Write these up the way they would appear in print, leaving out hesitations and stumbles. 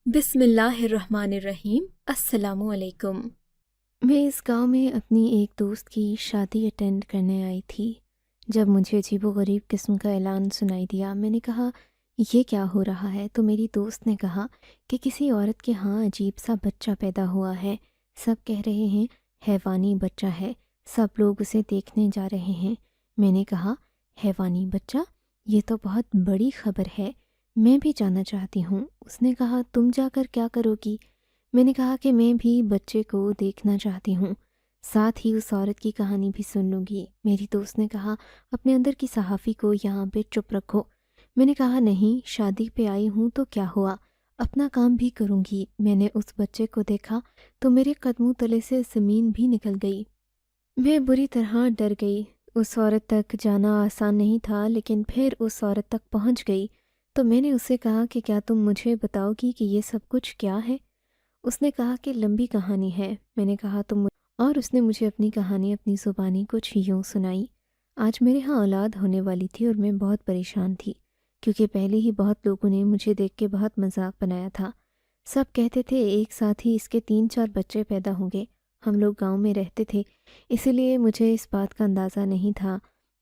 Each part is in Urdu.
بسم اللہ الرحمن الرحیم۔ السلام علیکم۔ میں اس گاؤں میں اپنی ایک دوست کی شادی اٹینڈ کرنے آئی تھی۔ جب مجھے عجیب و غریب قسم کا اعلان سنائی دیا، میں نے کہا یہ کیا ہو رہا ہے؟ تو میری دوست نے کہا کہ کسی عورت کے ہاں عجیب سا بچہ پیدا ہوا ہے، سب کہہ رہے ہیں حیوانی بچہ ہے، سب لوگ اسے دیکھنے جا رہے ہیں۔ میں نے کہا حیوانی بچہ؟ یہ تو بہت بڑی خبر ہے، میں بھی جانا چاہتی ہوں۔ اس نے کہا تم جا کر کیا کرو گی؟ میں نے کہا کہ میں بھی بچے کو دیکھنا چاہتی ہوں، ساتھ ہی اس عورت کی کہانی بھی سن لوں گی۔ میری دوست نے کہا اپنے اندر کی صحافی کو یہاں پہ چپ رکھو۔ میں نے کہا نہیں، شادی پہ آئی ہوں تو کیا ہوا، اپنا کام بھی کروں گی۔ میں نے اس بچے کو دیکھا تو میرے قدموں تلے سے زمین بھی نکل گئی۔ میں بری طرح ڈر گئی۔ اس عورت تک جانا آسان نہیں تھا، لیکن پھر اس عورت تک پہنچ گئی تو میں نے اس سے کہا کہ کیا تم مجھے بتاؤ گی کہ یہ سب کچھ کیا ہے؟ اس نے کہا کہ لمبی کہانی ہے۔ میں نے کہا اور اس نے مجھے اپنی کہانی اپنی زبانی کچھ یوں سنائی۔ آج میرے ہاں اولاد ہونے والی تھی اور میں بہت پریشان تھی، کیونکہ پہلے ہی بہت لوگوں نے مجھے دیکھ کے بہت مذاق بنایا تھا۔ سب کہتے تھے ایک ساتھ ہی اس کے 3-4 بچے پیدا ہوں گے۔ ہم لوگ گاؤں میں رہتے تھے، اسی لیے مجھے اس بات کا اندازہ نہیں تھا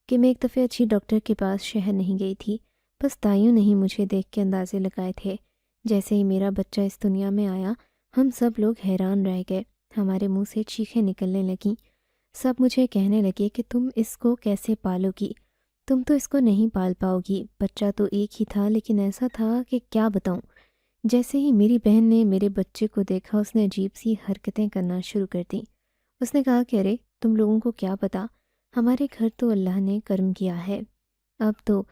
کہ میں ایک دفعہ اچھی ڈاکٹر کے پاس شہر نہیں گئی تھی۔ بس دائیوں نے ہی مجھے دیکھ کے اندازے لگائے تھے۔ جیسے ہی میرا بچہ اس دنیا میں آیا، ہم سب لوگ حیران رہ گئے، ہمارے منہ سے چیخیں نکلنے لگیں۔ سب مجھے کہنے لگے کہ تم اس کو کیسے پالو گی؟ تم تو اس کو نہیں پال پاؤ گی، بچہ تو ایک ہی تھا لیکن ایسا تھا کہ کیا بتاؤں۔ جیسے ہی میری بہن نے میرے بچے کو دیکھا، اس نے عجیب سی حرکتیں کرنا شروع کر دیں۔ اس نے کہا کہ ارے تم لوگوں کو کیا پتا، ہمارے گھر تو اللہ نے کرم کیا ہے، اب تو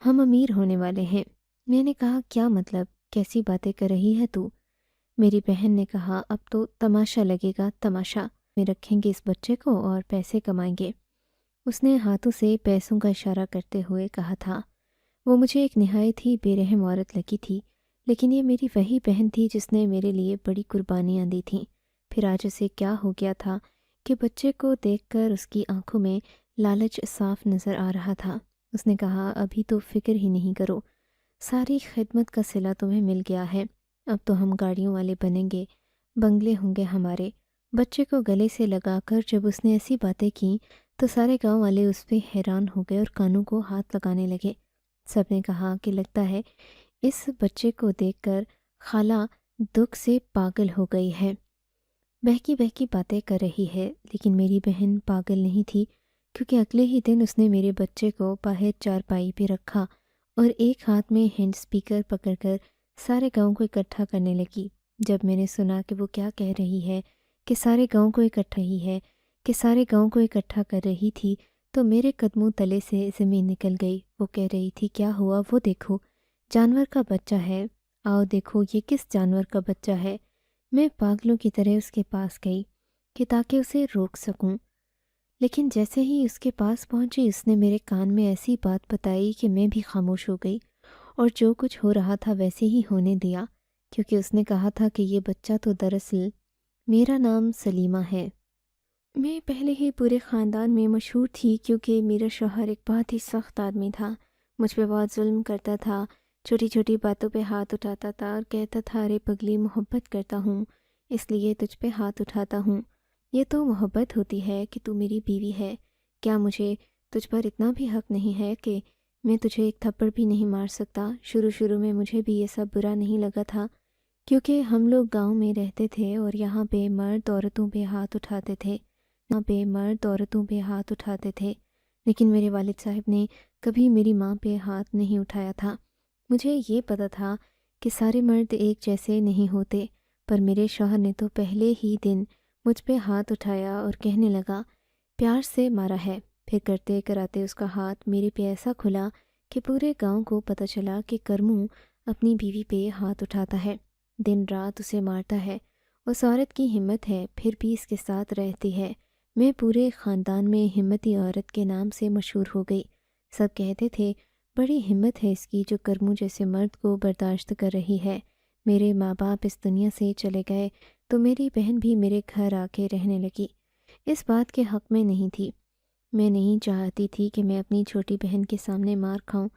ہم امیر ہونے والے ہیں۔ میں نے کہا کیا مطلب، کیسی باتیں کر رہی ہے تو؟ میری بہن نے کہا اب تو تماشا لگے گا، تماشا میں رکھیں گے اس بچے کو اور پیسے کمائیں گے۔ اس نے ہاتھوں سے پیسوں کا اشارہ کرتے ہوئے کہا تھا۔ وہ مجھے ایک نہایت ہی بے رحم عورت لگی تھی، لیکن یہ میری وہی بہن تھی جس نے میرے لیے بڑی قربانیاں دی تھیں۔ پھر آج اسے کیا ہو گیا تھا کہ بچے کو دیکھ کر اس کی آنکھوں میں لالچ صاف نظر آ رہا تھا۔ اس نے کہا ابھی تو فکر ہی نہیں کرو، ساری خدمت کا صلہ تمہیں مل گیا ہے، اب تو ہم گاڑیوں والے بنیں گے، بنگلے ہوں گے ہمارے۔ بچے کو گلے سے لگا کر جب اس نے ایسی باتیں کیں تو سارے گاؤں والے اس پہ حیران ہو گئے اور کانوں کو ہاتھ لگانے لگے۔ سب نے کہا کہ لگتا ہے اس بچے کو دیکھ کر خالہ دکھ سے پاگل ہو گئی ہے، بہکی بہکی باتیں کر رہی ہے۔ لیکن میری بہن پاگل نہیں تھی، کیونکہ اگلے ہی دن اس نے میرے بچے کو باہر چارپائی پہ رکھا اور ایک ہاتھ میں ہینڈ اسپیکر پکڑ کر سارے گاؤں کو اکٹھا کرنے لگی۔ جب میں نے سنا کہ وہ کیا کہہ رہی ہے کہ سارے گاؤں کو اکٹھا کر رہی تھی، تو میرے قدموں تلے سے زمین نکل گئی۔ وہ کہہ رہی تھی کیا ہوا؟ وہ دیکھو، جانور کا بچہ ہے، آؤ دیکھو یہ کس جانور کا بچہ ہے۔ میں پاگلوں کی طرح اس کے پاس گئی کہ تاکہ اسے روک سکوں، لیکن جیسے ہی اس کے پاس پہنچی اس نے میرے کان میں ایسی بات بتائی کہ میں بھی خاموش ہو گئی اور جو کچھ ہو رہا تھا ویسے ہی ہونے دیا، کیونکہ اس نے کہا تھا کہ یہ بچہ تو دراصل میرا نام سلیمہ ہے۔ میں پہلے ہی پورے خاندان میں مشہور تھی، کیونکہ میرا شوہر ایک بہت ہی سخت آدمی تھا، مجھ پہ بہت ظلم کرتا تھا، چھوٹی چھوٹی باتوں پہ ہاتھ اٹھاتا تھا اور کہتا تھا ارے پگلی محبت کرتا ہوں اس لیے تجھ پہ ہاتھ اٹھاتا ہوں، یہ تو محبت ہوتی ہے کہ تو میری بیوی ہے، کیا مجھے تجھ پر اتنا بھی حق نہیں ہے کہ میں تجھے ایک تھپڑ بھی نہیں مار سکتا؟ شروع میں مجھے بھی یہ سب برا نہیں لگا تھا، کیونکہ ہم لوگ گاؤں میں رہتے تھے اور یہاں پہ مرد عورتوں پہ ہاتھ اٹھاتے تھے، لیکن میرے والد صاحب نے کبھی میری ماں پہ ہاتھ نہیں اٹھایا تھا۔ مجھے یہ پتہ تھا کہ سارے مرد ایک جیسے نہیں ہوتے، پر میرے شوہر نے تو پہلے ہی دن مجھ پہ ہاتھ اٹھایا اور کہنے لگا پیار سے مارا ہے۔ پھر کرتے کراتے اس کا ہاتھ میرے پہ ایسا کھلا کہ پورے گاؤں کو پتہ چلا کہ کرمو اپنی بیوی پہ ہاتھ اٹھاتا ہے، دن رات اسے مارتا ہے۔ اس عورت کی ہمت ہے پھر بھی اس کے ساتھ رہتی ہے۔ میں پورے خاندان میں ہمتی عورت کے نام سے مشہور ہو گئی۔ سب کہتے تھے بڑی ہمت ہے اس کی جو کرمو جیسے مرد کو برداشت کر رہی ہے۔ میرے ماں باپ اس دنیا سے چلے گئے تو میری بہن بھی میرے گھر آ کے رہنے لگی۔ اس بات کے حق میں نہیں تھی، میں نہیں چاہتی تھی کہ میں اپنی چھوٹی بہن کے سامنے مار کھاؤں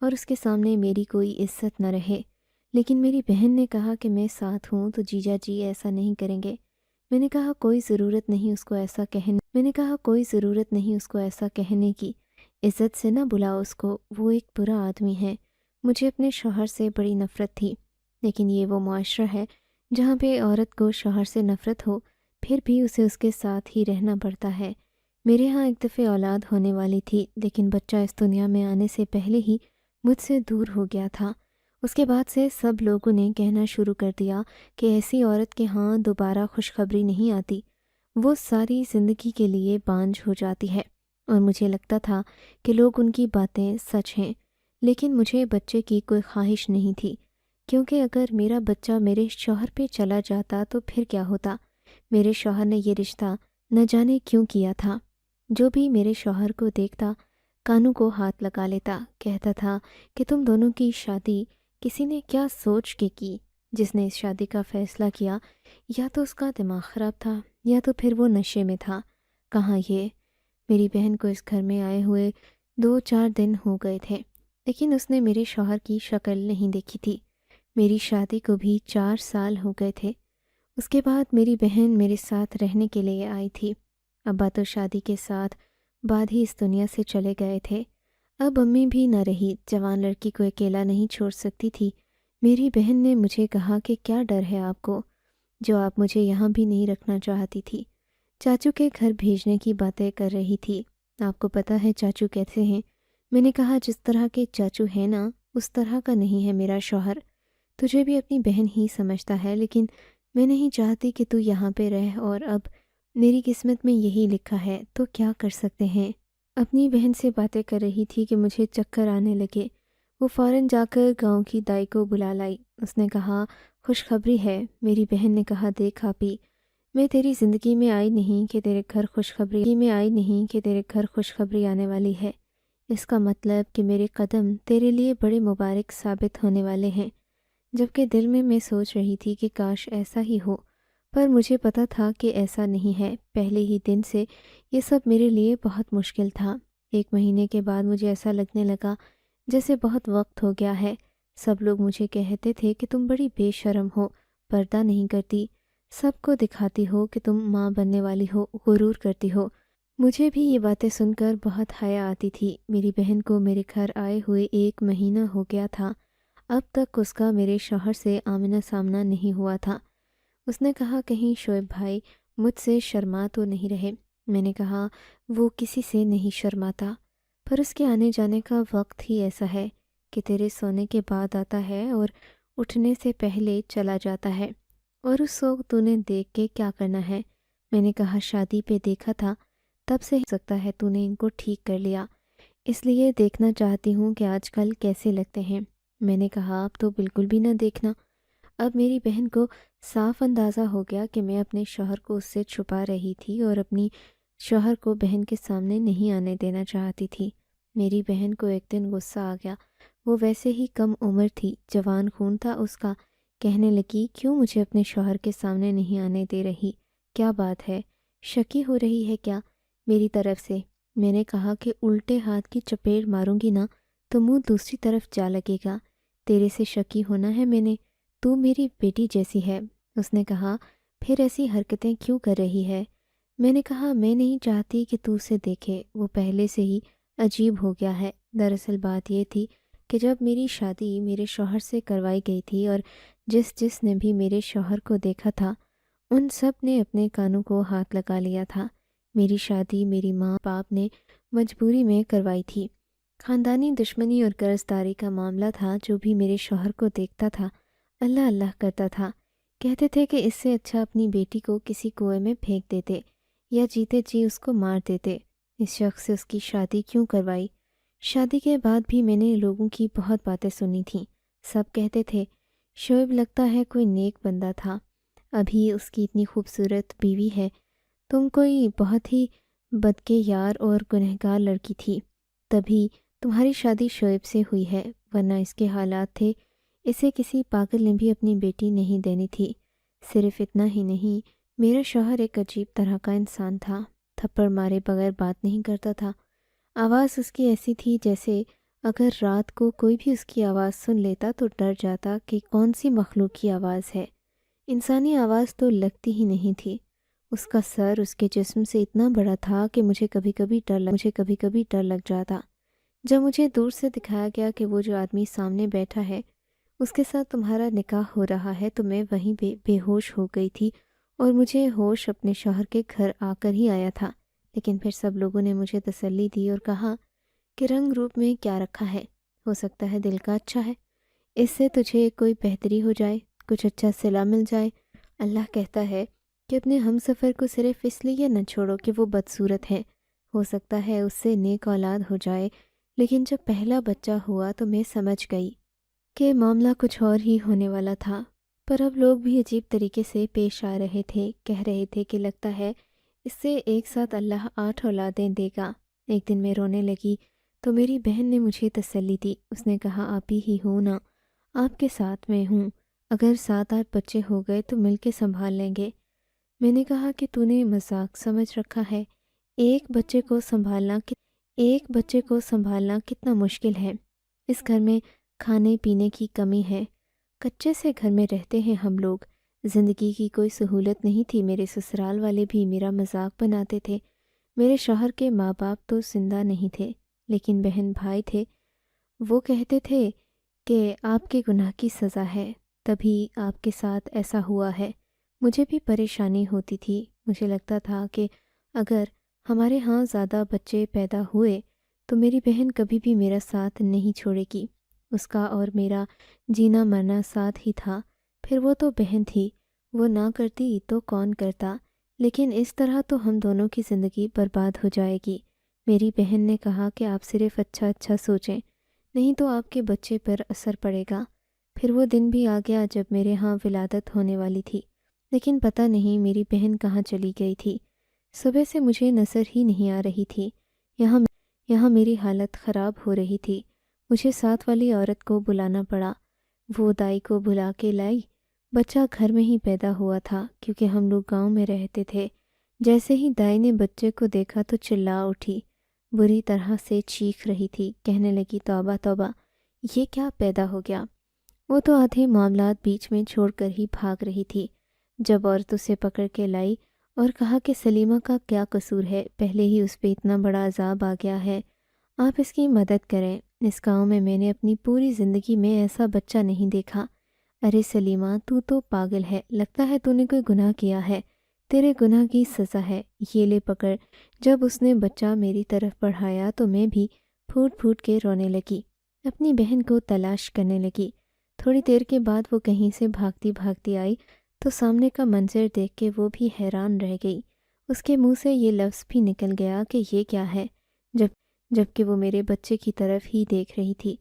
اور اس کے سامنے میری کوئی عزت نہ رہے، لیکن میری بہن نے کہا کہ میں ساتھ ہوں تو جیجا جی ایسا نہیں کریں گے۔ میں نے کہا کوئی ضرورت نہیں اس کو ایسا کہنے میں نے کہا کوئی ضرورت نہیں اس کو ایسا کہنے کی، عزت سے نہ بلاؤ اس کو، وہ ایک برا آدمی ہے۔ مجھے اپنے شوہر سے بڑی نفرت تھی، لیکن یہ وہ معاشرہ ہے جہاں پہ عورت کو شوہر سے نفرت ہو پھر بھی اسے اس کے ساتھ ہی رہنا پڑتا ہے۔ میرے ہاں ایک دفعہ اولاد ہونے والی تھی، لیکن بچہ اس دنیا میں آنے سے پہلے ہی مجھ سے دور ہو گیا تھا۔ اس کے بعد سے سب لوگوں نے کہنا شروع کر دیا کہ ایسی عورت کے ہاں دوبارہ خوشخبری نہیں آتی، وہ ساری زندگی کے لیے بانجھ ہو جاتی ہے، اور مجھے لگتا تھا کہ لوگ ان کی باتیں سچ ہیں، لیکن مجھے بچے کی کوئی خواہش نہیں تھی، کیونکہ اگر میرا بچہ میرے شوہر پہ چلا جاتا تو پھر کیا ہوتا؟ میرے شوہر نے یہ رشتہ نہ جانے کیوں کیا تھا۔ جو بھی میرے شوہر کو دیکھتا کانوں کو ہاتھ لگا لیتا، کہتا تھا کہ تم دونوں کی شادی کسی نے کیا سوچ کے کی؟ جس نے اس شادی کا فیصلہ کیا یا تو اس کا دماغ خراب تھا یا تو پھر وہ نشے میں تھا۔ کہاں یہ؟ میری بہن کو اس گھر میں آئے ہوئے 2-4 دن ہو گئے تھے، لیکن اس نے میرے شوہر کی شکل نہیں دیکھی تھی۔ میری شادی کو بھی 4 سال ہو گئے تھے۔ اس کے بعد میری بہن میرے ساتھ رہنے کے لیے آئی تھی۔ ابا تو شادی کے ساتھ بعد ہی اس دنیا سے چلے گئے تھے۔ اب امی بھی نہ رہی، جوان لڑکی کو اکیلا نہیں چھوڑ سکتی تھی۔ میری بہن نے مجھے کہا کہ کیا ڈر ہے آپ کو، جو آپ مجھے یہاں بھی نہیں رکھنا چاہتی تھی۔ چاچو کے گھر بھیجنے کی باتیں کر رہی تھی۔ آپ کو پتہ ہے چاچو کیسے ہیں؟ میں نے کہا جس طرح کے چاچو ہیں نا، اس طرح کا نہیں ہے میرا شوہر۔ تجھے بھی اپنی بہن ہی سمجھتا ہے، لیکن میں نہیں چاہتی کہ تو یہاں پہ رہ، اور اب میری قسمت میں یہی لکھا ہے تو کیا کر سکتے ہیں۔ اپنی بہن سے باتیں کر رہی تھی کہ مجھے چکر آنے لگے۔ وہ فوراً جا کر گاؤں کی دائی کو بلا لائی۔ اس نے کہا خوشخبری ہے۔ میری بہن نے کہا دیکھ آپی، میں تیری زندگی میں آئی نہیں کہ تیرے گھر خوشخبری آنے والی ہے۔ اس کا مطلب کہ میرے قدم تیرے لیے بڑے مبارک ثابت ہونے والے ہیں۔ جبکہ دل میں سوچ رہی تھی کہ کاش ایسا ہی ہو، پر مجھے پتا تھا کہ ایسا نہیں ہے۔ پہلے ہی دن سے یہ سب میرے لیے بہت مشکل تھا۔ 1 مہینے کے بعد مجھے ایسا لگنے لگا جیسے بہت وقت ہو گیا ہے۔ سب لوگ مجھے کہتے تھے کہ تم بڑی بے شرم ہو، پردہ نہیں کرتی، سب کو دکھاتی ہو کہ تم ماں بننے والی ہو، غرور کرتی ہو۔ مجھے بھی یہ باتیں سن کر بہت حیا آتی تھی۔ میری بہن کو میرے گھر آئے ہوئے 1 مہینہ ہو گیا تھا۔ اب تک اس کا میرے شوہر سے آمنا سامنا نہیں ہوا تھا۔ اس نے کہا کہیں شعیب بھائی مجھ سے شرما تو نہیں رہے۔ میں نے کہا وہ کسی سے نہیں شرماتا، پر اس کے آنے جانے کا وقت ہی ایسا ہے کہ تیرے سونے کے بعد آتا ہے اور اٹھنے سے پہلے چلا جاتا ہے، اور اس وقت تو نے دیکھ کے کیا کرنا ہے؟ میں نے کہا شادی پہ دیکھا تھا، تب سے ہو سکتا ہے تو نے ان کو ٹھیک کر لیا، اس لیے دیکھنا چاہتی ہوں کہ آج کل کیسے لگتے ہیں۔ میں نے کہا اب تو بالکل بھی نہ دیکھنا۔ اب میری بہن کو صاف اندازہ ہو گیا کہ میں اپنے شوہر کو اس سے چھپا رہی تھی اور اپنی شوہر کو بہن کے سامنے نہیں آنے دینا چاہتی تھی۔ میری بہن کو ایک دن غصہ آ گیا۔ وہ ویسے ہی کم عمر تھی، جوان خون تھا اس کا۔ کہنے لگی کیوں مجھے اپنے شوہر کے سامنے نہیں آنے دے رہی؟ کیا بات ہے؟ شکی ہو رہی ہے کیا میری طرف سے؟ میں نے کہا کہ الٹے ہاتھ کی چپیڑ ماروں گی نا تو منہ دوسری طرف جا لگے گا۔ تیرے سے شکی ہونا ہے میں نے؟ تو میری بیٹی جیسی ہے۔ اس نے کہا پھر ایسی حرکتیں کیوں کر رہی ہے؟ میں نے کہا میں نہیں چاہتی کہ تو اسے دیکھے، وہ پہلے سے ہی عجیب ہو گیا ہے۔ دراصل بات یہ تھی کہ جب میری شادی میرے شوہر سے کروائی گئی تھی اور جس نے بھی میرے شوہر کو دیکھا تھا ان سب نے اپنے کانوں کو ہاتھ لگا لیا تھا۔ میری شادی میری ماں باپ نے مجبوری میں کروائی تھی۔ خاندانی دشمنی اور قرضداری کا معاملہ تھا۔ جو بھی میرے شوہر کو دیکھتا تھا اللہ اللہ کرتا تھا، کہتے تھے کہ اس سے اچھا اپنی بیٹی کو کسی کنویں میں پھینک دیتے یا جیتے جی اس کو مار دیتے۔ اس شخص سے اس کی شادی کیوں کروائی؟ شادی کے بعد بھی میں نے لوگوں کی بہت باتیں سنی تھیں۔ سب کہتے تھے شعیب لگتا ہے کوئی نیک بندہ تھا، ابھی اس کی اتنی خوبصورت بیوی ہے، تم کوئی بہت ہی بدکے یار اور گنہگار لڑکی تھی، تبھی تمہاری شادی شعیب سے ہوئی ہے، ورنہ اس کے حالات تھے اسے کسی پاگل نے بھی اپنی بیٹی نہیں دینی تھی۔ صرف اتنا ہی نہیں، میرا شوہر ایک عجیب طرح کا انسان تھا، تھپڑ مارے بغیر بات نہیں کرتا تھا، آواز اس کی ایسی تھی جیسے اگر رات کو کوئی بھی اس کی آواز سن لیتا تو ڈر جاتا کہ کون سی مخلوق کی آواز ہے۔ انسانی آواز تو لگتی ہی نہیں تھی۔ اس کا سر اس کے جسم سے اتنا بڑا تھا کہ مجھے کبھی کبھی ڈر لگ جاتا۔ جب مجھے دور سے دکھایا گیا کہ وہ جو آدمی سامنے بیٹھا ہے اس کے ساتھ تمہارا نکاح ہو رہا ہے تو میں وہیں بے ہوش ہو گئی تھی، اور مجھے ہوش اپنے شوہر کے گھر آ کر ہی آیا تھا۔ لیکن پھر سب لوگوں نے مجھے تسلی دی اور کہا کہ رنگ روپ میں کیا رکھا ہے، ہو سکتا ہے دل کا اچھا ہے، اس سے تجھے کوئی بہتری ہو جائے، کچھ اچھا صلہ مل جائے۔ اللہ کہتا ہے کہ اپنے ہم سفر کو صرف اس لیے نہ چھوڑو کہ وہ بدصورت ہے، ہو سکتا ہے اس سے نیک اولاد ہو جائے۔ لیکن جب پہلا بچہ ہوا تو میں سمجھ گئی کہ معاملہ کچھ اور ہی ہونے والا تھا۔ پر اب لوگ بھی عجیب طریقے سے پیش آ رہے تھے، کہہ رہے تھے کہ لگتا ہے اس سے ایک ساتھ اللہ 8 اولادیں دے گا۔ ایک دن میں رونے لگی تو میری بہن نے مجھے تسلی دی۔ اس نے کہا آپ ہی ہو نا، آپ کے ساتھ میں ہوں، اگر 7-8 بچے ہو گئے تو مل کے سنبھال لیں گے۔ میں نے کہا کہ تو نے مذاق سمجھ رکھا ہے، ایک بچے کو سنبھالنا کتنا مشکل ہے۔ اس گھر میں کھانے پینے کی کمی ہے، کچے سے گھر میں رہتے ہیں ہم لوگ، زندگی کی کوئی سہولت نہیں تھی۔ میرے سسرال والے بھی میرا مذاق بناتے تھے۔ میرے شوہر کے ماں باپ تو زندہ نہیں تھے، لیکن بہن بھائی تھے۔ وہ کہتے تھے کہ آپ کے گناہ کی سزا ہے، تبھی آپ کے ساتھ ایسا ہوا ہے۔ مجھے بھی پریشانی ہوتی تھی، مجھے لگتا تھا کہ اگر ہمارے ہاں زیادہ بچے پیدا ہوئے تو میری بہن کبھی بھی میرا ساتھ نہیں چھوڑے گی، اس کا اور میرا جینا مرنا ساتھ ہی تھا۔ پھر وہ تو بہن تھی، وہ نہ کرتی تو کون کرتا، لیکن اس طرح تو ہم دونوں کی زندگی برباد ہو جائے گی۔ میری بہن نے کہا کہ آپ صرف اچھا سوچیں، نہیں تو آپ کے بچے پر اثر پڑے گا۔ پھر وہ دن بھی آ گیا جب میرے ہاں ولادت ہونے والی تھی، لیکن پتہ نہیں میری بہن کہاں چلی گئی تھی۔ صبح سے مجھے نظر ہی نہیں آ رہی تھی۔ یہاں میری حالت خراب ہو رہی تھی۔ مجھے ساتھ والی عورت کو بلانا پڑا، وہ دائی کو بلا کے لائی۔ بچہ گھر میں ہی پیدا ہوا تھا کیونکہ ہم لوگ گاؤں میں رہتے تھے۔ جیسے ہی دائی نے بچے کو دیکھا تو چلا اٹھی، بری طرح سے چیخ رہی تھی، کہنے لگی توبہ توبہ، یہ کیا پیدا ہو گیا۔ وہ تو آدھے معاملات بیچ میں چھوڑ کر ہی بھاگ رہی تھی۔ جب عورت اسے پکڑ کے لائی اور کہا کہ سلیمہ کا کیا قصور ہے، پہلے ہی اس پہ اتنا بڑا عذاب آ گیا ہے، آپ اس کی مدد کریں۔ اس گاؤں میں نے اپنی پوری زندگی میں ایسا بچہ نہیں دیکھا۔ ارے سلیمہ، تو پاگل ہے، لگتا ہے تو نے کوئی گناہ کیا ہے، تیرے گناہ کی سزا ہے، یہ لے پکڑ۔ جب اس نے بچہ میری طرف بڑھایا تو میں بھی پھوٹ پھوٹ کے رونے لگی، اپنی بہن کو تلاش کرنے لگی۔ تھوڑی دیر کے بعد وہ کہیں سے بھاگتی آئی تو سامنے کا منظر دیکھ کے وہ بھی حیران رہ گئی۔ اس کے منہ سے یہ لفظ بھی نکل گیا کہ یہ کیا ہے، جبکہ وہ میرے بچے کی طرف ہی دیکھ رہی تھی۔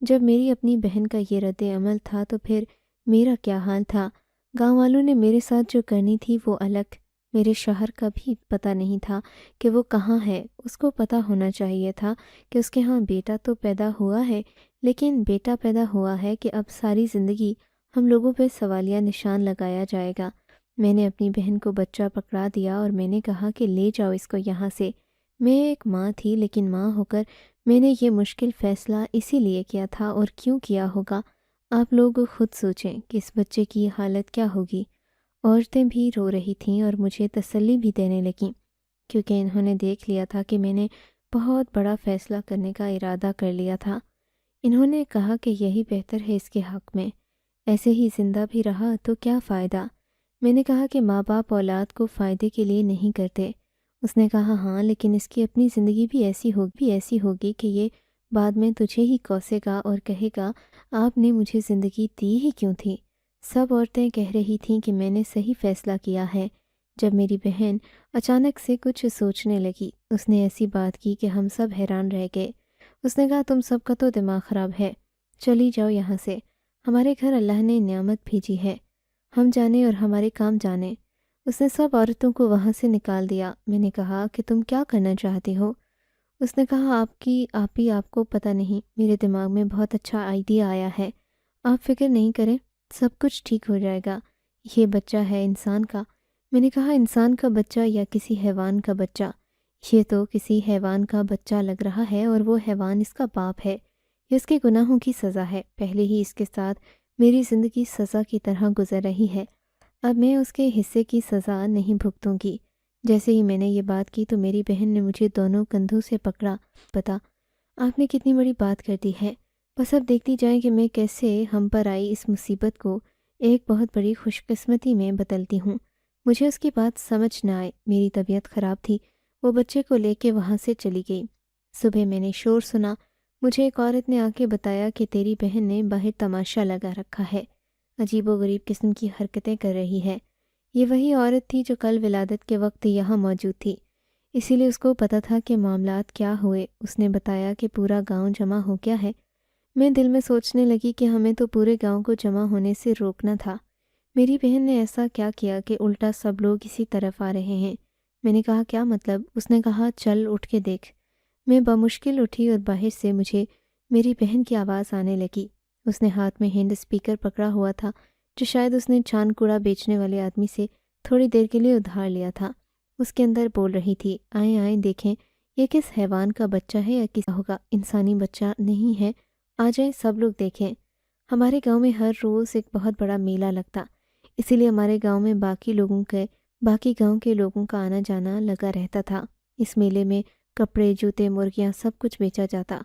جب میری اپنی بہن کا یہ رد عمل تھا تو پھر میرا کیا حال تھا۔ گاؤں والوں نے میرے ساتھ جو کرنی تھی وہ الگ۔ میرے شوہر کا بھی پتہ نہیں تھا کہ وہ کہاں ہے۔ اس کو پتہ ہونا چاہیے تھا کہ اس کے ہاں بیٹا تو پیدا ہوا ہے، لیکن بیٹا پیدا ہوا ہے کہ اب ساری زندگی ہم لوگوں پہ سوالیہ نشان لگایا جائے گا۔ میں نے اپنی بہن کو بچہ پکڑا دیا اور میں نے کہا کہ لے جاؤ اس کو یہاں سے۔ میں ایک ماں تھی، لیکن ماں ہو کر میں نے یہ مشکل فیصلہ اسی لیے کیا تھا، اور کیوں کیا ہوگا آپ لوگ خود سوچیں کہ اس بچے کی حالت کیا ہوگی۔ عورتیں بھی رو رہی تھیں اور مجھے تسلی بھی دینے لگیں، کیونکہ انہوں نے دیکھ لیا تھا کہ میں نے بہت بڑا فیصلہ کرنے کا ارادہ کر لیا تھا۔ انہوں نے کہا کہ یہی بہتر ہے اس کے حق میں، ایسے ہی زندہ بھی رہا تو کیا فائدہ۔ میں نے کہا کہ ماں باپ اولاد کو فائدے کے لیے نہیں کرتے۔ اس نے کہا ہاں، لیکن اس کی اپنی زندگی بھی ایسی ہوگی کہ یہ بعد میں تجھے ہی کوسے گا اور کہے گا آپ نے مجھے زندگی دی ہی کیوں تھی۔ سب عورتیں کہہ رہی تھیں کہ میں نے صحیح فیصلہ کیا ہے۔ جب میری بہن اچانک سے کچھ سوچنے لگی، اس نے ایسی بات کی کہ ہم سب حیران رہ گئے۔ اس نے کہا تم سب کا تو دماغ خراب ہے، چلی جاؤ یہاں سے، ہمارے گھر اللہ نے نعمت بھیجی ہے، ہم جانے اور ہمارے کام جانے۔ اس نے سب عورتوں کو وہاں سے نکال دیا۔ میں نے کہا کہ تم کیا کرنا چاہتی ہو؟ اس نے کہا آپ کو پتہ نہیں، میرے دماغ میں بہت اچھا آئیڈیا آیا ہے، آپ فکر نہیں کریں، سب کچھ ٹھیک ہو جائے گا۔ یہ بچہ ہے انسان کا۔ میں نے کہا انسان کا بچہ یا کسی حیوان کا بچہ؟ یہ تو کسی حیوان کا بچہ لگ رہا ہے، اور وہ حیوان اس کا باپ ہے۔ یہ اس کے گناہوں کی سزا ہے۔ پہلے ہی اس کے ساتھ میری زندگی سزا کی طرح گزر رہی ہے، اب میں اس کے حصے کی سزا نہیں بھگتوں گی۔ جیسے ہی میں نے یہ بات کی تو میری بہن نے مجھے دونوں کندھوں سے پکڑا۔ پتا آپ نے کتنی بڑی بات کر دی ہے، بس اب دیکھتی جائیں کہ میں کیسے ہم پر آئی اس مصیبت کو ایک بہت بڑی خوش قسمتی میں بدلتی ہوں۔ مجھے اس کی بات سمجھ نہ آئے، میری طبیعت خراب تھی، وہ بچے کو لے کے وہاں سے چلی گئی۔ صبح میں نے شور سنا، مجھے ایک عورت نے آ کے بتایا کہ تیری بہن نے باہر تماشا لگا رکھا ہے، عجیب و غریب قسم کی حرکتیں کر رہی ہے۔ یہ وہی عورت تھی جو کل ولادت کے وقت یہاں موجود تھی، اسی لیے اس کو پتہ تھا کہ معاملات کیا ہوئے۔ اس نے بتایا کہ پورا گاؤں جمع ہو گیا ہے۔ میں دل میں سوچنے لگی کہ ہمیں تو پورے گاؤں کو جمع ہونے سے روکنا تھا، میری بہن نے ایسا کیا کیا کہ الٹا سب لوگ اسی طرف آ رہے ہیں۔ میں نے کہا کیا مطلب؟ اس نے کہا چل اٹھ کے دیکھ۔ میں بمشکل اٹھی اور باہر سے مجھے میری بہن کی آواز آنے لگی۔ اس نے ہاتھ میں ہینڈ اسپیکر پکڑا ہوا تھا جو شاید اس نے چاند کوڑا بیچنے والے آدمی سے تھوڑی دیر کے لیے ادھار لیا تھا۔ اس کے اندر بول رہی تھی، آئیں آئیں دیکھیں یہ کس حیوان کا بچہ ہے یا کس ہوگا، انسانی بچہ نہیں ہے، آ جائیں سب لوگ دیکھیں۔ ہمارے گاؤں میں ہر روز ایک بہت بڑا میلہ لگتا، اسی لیے ہمارے گاؤں میں باقی گاؤں کے لوگوں کا آنا جانا لگا رہتا تھا۔ اس میلے میں کپڑے، جوتے، مرغیاں سب کچھ بیچا جاتا۔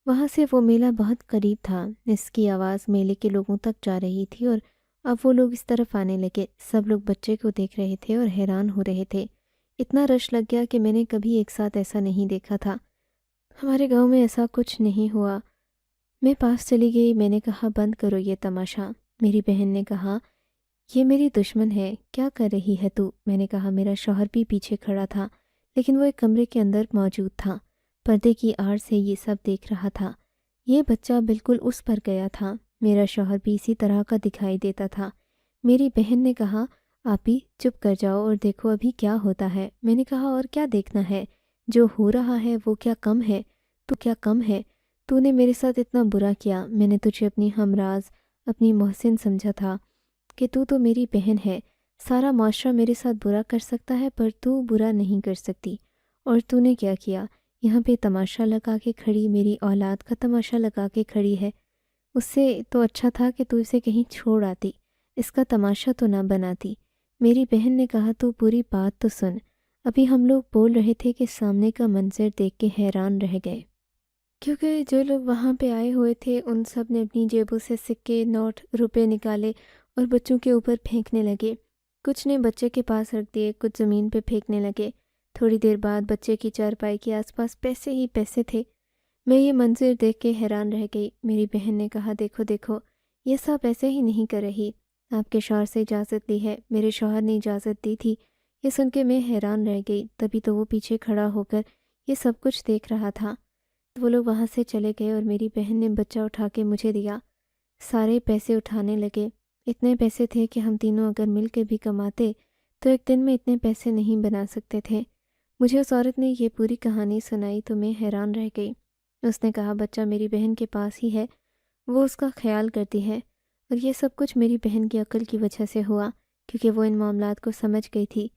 وہاں سے وہ میلہ بہت قریب تھا۔ اس کی آواز میلے کے لوگوں تک جا رہی تھی اور اب وہ لوگ اس طرف آنے لگے۔ سب لوگ بچے کو دیکھ رہے تھے اور حیران ہو رہے تھے۔ اتنا رش لگ گیا کہ میں نے کبھی ایک ساتھ ایسا نہیں دیکھا تھا۔ ہمارے گاؤں میں ایسا کچھ نہیں ہوا۔ میں پاس چلی گئی، میں نے کہا بند کرو یہ تماشا۔ میری بہن نے کہا یہ میری دشمن ہے، کیا کر رہی ہے تو؟ میں نے کہا میرا شوہر بھی پیچھے کھڑا تھا لیکن وہ ایک کمرے کے اندر موجود تھا، پردے کی آڑ سے یہ سب دیکھ رہا تھا۔ یہ بچہ بالکل اس پر گیا تھا، میرا شوہر بھی اسی طرح کا دکھائی دیتا تھا۔ میری بہن نے کہا آپی چپ کر جاؤ اور دیکھو ابھی کیا ہوتا ہے۔ میں نے کہا اور کیا دیکھنا ہے، جو ہو رہا ہے وہ کیا کم ہے؟ تو نے میرے ساتھ اتنا برا کیا، میں نے تجھے اپنی ہمراز، اپنی محسن سمجھا تھا کہ تو میری بہن ہے، سارا معاشرہ میرے ساتھ برا کر سکتا ہے پر تو برا نہیں کر سکتی۔ اور تو نے کیا کیا؟ یہاں پہ تماشا لگا کے کھڑی، میری اولاد کا تماشا لگا کے کھڑی ہے۔ اس سے تو اچھا تھا کہ تو اسے کہیں چھوڑ آتی، اس کا تماشا تو نہ بناتی۔ میری بہن نے کہا تو پوری بات تو سن۔ ابھی ہم لوگ بول رہے تھے کہ سامنے کا منظر دیکھ کے حیران رہ گئے، کیونکہ جو لوگ وہاں پہ آئے ہوئے تھے ان سب نے اپنی جیبوں سے سکے، نوٹ، روپے نکالے اور بچوں کے اوپر پھینکنے لگے۔ کچھ نے بچے کے پاس رکھ دیے، کچھ زمین پہ پھینکنے لگے۔ تھوڑی دیر بعد بچے کی چارپائی کے آس پاس پیسے ہی پیسے تھے۔ میں یہ منظر دیکھ کے حیران رہ گئی۔ میری بہن نے کہا دیکھو یہ سب ایسے ہی نہیں کر رہی، آپ کے شوہر سے اجازت لی ہے، میرے شوہر نے اجازت دی تھی۔ یہ سن کے میں حیران رہ گئی، تبھی تو وہ پیچھے کھڑا ہو کر یہ سب کچھ دیکھ رہا تھا۔ وہ لوگ وہاں سے چلے گئے اور میری بہن نے بچہ اٹھا کے مجھے دیا۔ سارے پیسے اٹھانے لگے، اتنے پیسے تھے کہ ہم تینوں اگر مل کے بھی کماتے تو ایک دن میں اتنے پیسے نہیں بنا سکتے تھے۔ مجھے اس عورت نے یہ پوری کہانی سنائی تو میں حیران رہ گئی۔ اس نے کہا بچہ میری بہن کے پاس ہی ہے، وہ اس کا خیال کرتی ہے، اور یہ سب کچھ میری بہن کی عقل کی وجہ سے ہوا کیونکہ وہ ان معاملات کو سمجھ گئی تھی۔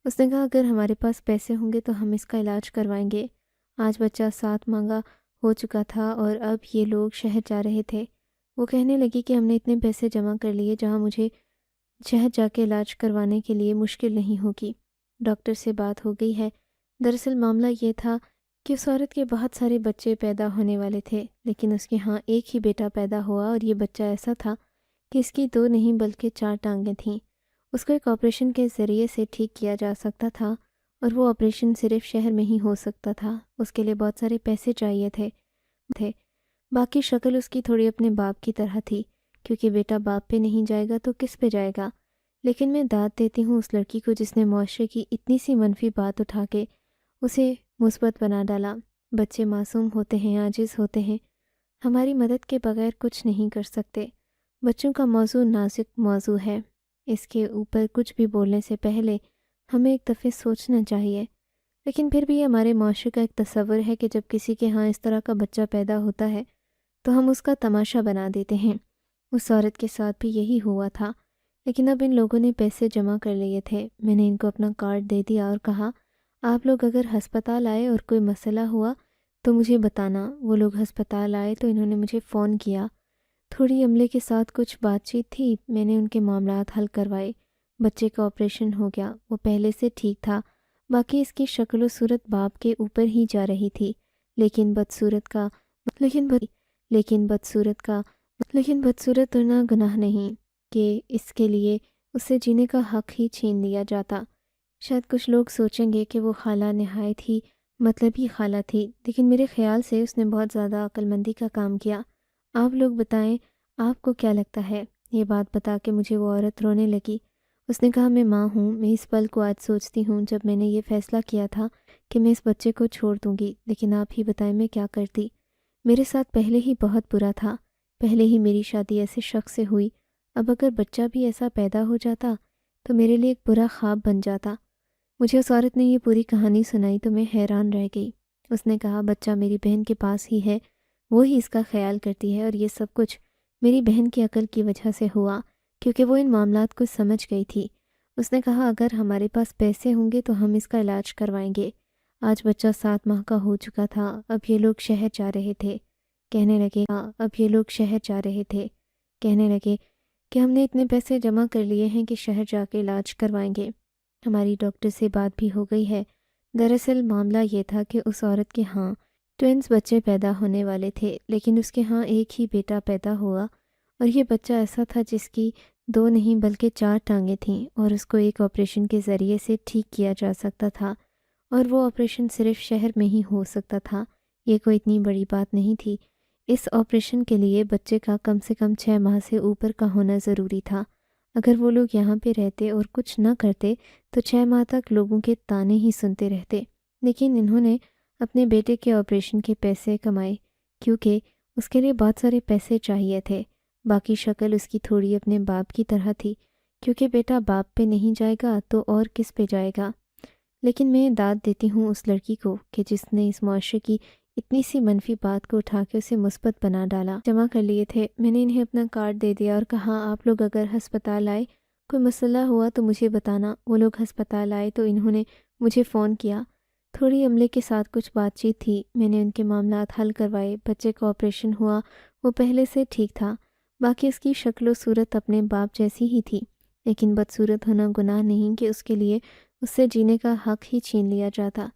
اس نے کہا اگر ہمارے پاس پیسے ہوں گے تو ہم اس کا علاج کروائیں گے۔ آج بچہ 7 مانگا ہو چکا تھا اور اب یہ لوگ شہر جا رہے تھے۔ وہ کہنے لگی کہ ہم نے اتنے پیسے جمع کر لیے جہاں مجھے شہر جا کے علاج کروانے کے لیے مشکل نہیں ہوگی۔ ڈاکٹر سے بات ہو گئی ہے۔ دراصل معاملہ یہ تھا کہ اس عورت کے بہت سارے بچے پیدا ہونے والے تھے لیکن اس کے ہاں ایک ہی بیٹا پیدا ہوا، اور یہ بچہ ایسا تھا کہ اس کی 2 نہیں بلکہ 4 ٹانگیں تھیں۔ اس کو ایک آپریشن کے ذریعے سے ٹھیک کیا جا سکتا تھا اور وہ آپریشن صرف شہر میں ہی ہو سکتا تھا۔ اس کے لیے بہت سارے پیسے چاہیے تھے۔ باقی شکل اس کی تھوڑی اپنے باپ کی طرح تھی، کیونکہ بیٹا باپ پہ نہیں جائے گا تو کس پہ جائے گا۔ لیکن میں داد دیتی ہوں اس لڑکی کو جس نے معاشرے کی اتنی سی منفی بات اٹھا کے اسے مثبت بنا ڈالا۔ بچے معصوم ہوتے ہیں، عاجز ہوتے ہیں، ہماری مدد کے بغیر کچھ نہیں کر سکتے۔ بچوں کا موضوع نازک موضوع ہے، اس کے اوپر کچھ بھی بولنے سے پہلے ہمیں ایک دفعہ سوچنا چاہیے۔ لیکن پھر بھی یہ ہمارے معاشرے کا ایک تصور ہے کہ جب کسی کے ہاں اس طرح کا بچہ پیدا ہوتا ہے تو ہم اس کا تماشا بنا دیتے ہیں۔ اس عورت کے ساتھ بھی یہی ہوا تھا، لیکن اب ان لوگوں نے پیسے جمع کر لیے تھے۔ میں نے ان کو اپنا کارڈ دے دیا اور کہا آپ لوگ اگر ہسپتال آئے اور کوئی مسئلہ ہوا تو مجھے بتانا۔ وہ لوگ ہسپتال آئے تو انہوں نے مجھے فون کیا۔ تھوڑی عملے کے ساتھ کچھ بات چیت تھی، میں نے ان کے معاملات حل کروائے۔ بچے کا آپریشن ہو گیا، وہ پہلے سے ٹھیک تھا، باقی اس کی شکل و صورت باپ کے اوپر ہی جا رہی تھی، لیکن بدصورت ہونا گناہ نہیں کہ اس کے لیے اسے جینے کا حق ہی چھین لیا جاتا۔ شاید کچھ لوگ سوچیں گے کہ وہ خالہ نہایت ہی مطلبی خالہ تھی، لیکن میرے خیال سے اس نے بہت زیادہ عقل مندی کا کام کیا۔ آپ لوگ بتائیں آپ کو کیا لگتا ہے؟ یہ بات بتا کے مجھے وہ عورت رونے لگی۔ اس نے کہا میں ماں ہوں، میں اس پل کو آج سوچتی ہوں جب میں نے یہ فیصلہ کیا تھا کہ میں اس بچے کو چھوڑ دوں گی، لیکن آپ ہی بتائیں میں کیا کرتی؟ میرے ساتھ پہلے ہی بہت برا تھا، پہلے ہی میری شادی ایسے شخص سے ہوئی، اب اگر بچہ بھی ایسا پیدا ہو جاتا تو میرے لیے ایک برا خواب بن جاتا۔ مجھے اس عورت نے یہ پوری کہانی سنائی تو میں حیران رہ گئی۔ اس نے کہا بچہ میری بہن کے پاس ہی ہے، وہ ہی اس کا خیال کرتی ہے، اور یہ سب کچھ میری بہن کی عقل کی وجہ سے ہوا، کیونکہ وہ ان معاملات کو سمجھ گئی تھی۔ اس نے کہا اگر ہمارے پاس پیسے ہوں گے تو ہم اس کا علاج کروائیں گے۔ آج بچہ 7 ماہ کا ہو چکا تھا، اب یہ لوگ شہر جا رہے تھے، کہنے لگے کہ ہم نے اتنے پیسے جمع کر لیے ہیں کہ شہر جا کے علاج کروائیں گے۔ ہماری ڈاکٹر سے بات بھی ہو گئی ہے۔ دراصل معاملہ یہ تھا کہ اس عورت کے ہاں ٹوینز بچے پیدا ہونے والے تھے، لیکن اس کے ہاں ایک ہی بیٹا پیدا ہوا، اور یہ بچہ ایسا تھا جس کی 2 نہیں بلکہ 4 ٹانگیں تھیں، اور اس کو ایک آپریشن کے ذریعے سے ٹھیک کیا جا سکتا تھا، اور وہ آپریشن صرف شہر میں ہی ہو سکتا تھا۔ یہ کوئی اتنی بڑی بات نہیں تھی۔ اس آپریشن کے لیے بچے کا کم سے کم 6 ماہ سے اوپر کا ہونا ضروری تھا۔ اگر وہ لوگ یہاں پہ رہتے اور کچھ نہ کرتے تو 6 ماہ تک لوگوں کے طعنے ہی سنتے رہتے، لیکن انہوں نے اپنے بیٹے کے آپریشن کے پیسے کمائے، کیونکہ اس کے لیے بہت سارے پیسے چاہیے تھے۔ باقی شکل اس کی تھوڑی اپنے باپ کی طرح تھی، کیونکہ بیٹا باپ پہ نہیں جائے گا تو اور کس پہ جائے گا۔ لیکن میں داد دیتی ہوں اس لڑکی کو کہ جس نے اس معاشرے کی اتنی سی منفی بات کو اٹھا کے اسے مثبت بنا ڈالا۔ جمع کر لیے تھے، میں نے انہیں اپنا کارڈ دے دیا اور کہا آپ لوگ اگر ہسپتال آئے کوئی مسئلہ ہوا تو مجھے بتانا۔ وہ لوگ ہسپتال آئے تو انہوں نے مجھے فون کیا۔ تھوڑی عملے کے ساتھ کچھ بات چیت تھی، میں نے ان کے معاملات حل کروائے۔ بچے کا آپریشن ہوا، وہ پہلے سے ٹھیک تھا، باقی اس کی شکل و صورت اپنے باپ جیسی ہی تھی، لیکن بدصورت ہونا گناہ نہیں کہ اس کے لیے اس سے جینے کا حق ہی چھین لیا جاتا۔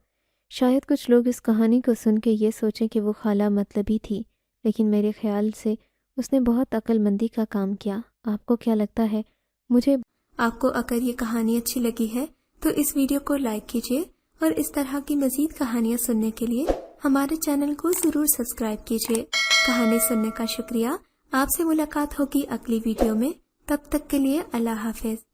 شاید کچھ لوگ اس کہانی کو سن کے یہ سوچیں کہ وہ خالہ مطلبی تھی، لیکن میرے خیال سے اس نے بہت عقل مندی کا کام کیا۔ آپ کو کیا لگتا ہے؟ آپ کو اگر یہ کہانی اچھی لگی ہے تو اس ویڈیو کو لائک کیجیے، اور اس طرح کی مزید کہانیاں سننے کے لیے ہمارے چینل کو ضرور سبسکرائب کیجیے۔ کہانی سننے کا شکریہ۔ آپ سے ملاقات ہوگی اگلی ویڈیو میں، تب تک کے لیے اللہ حافظ۔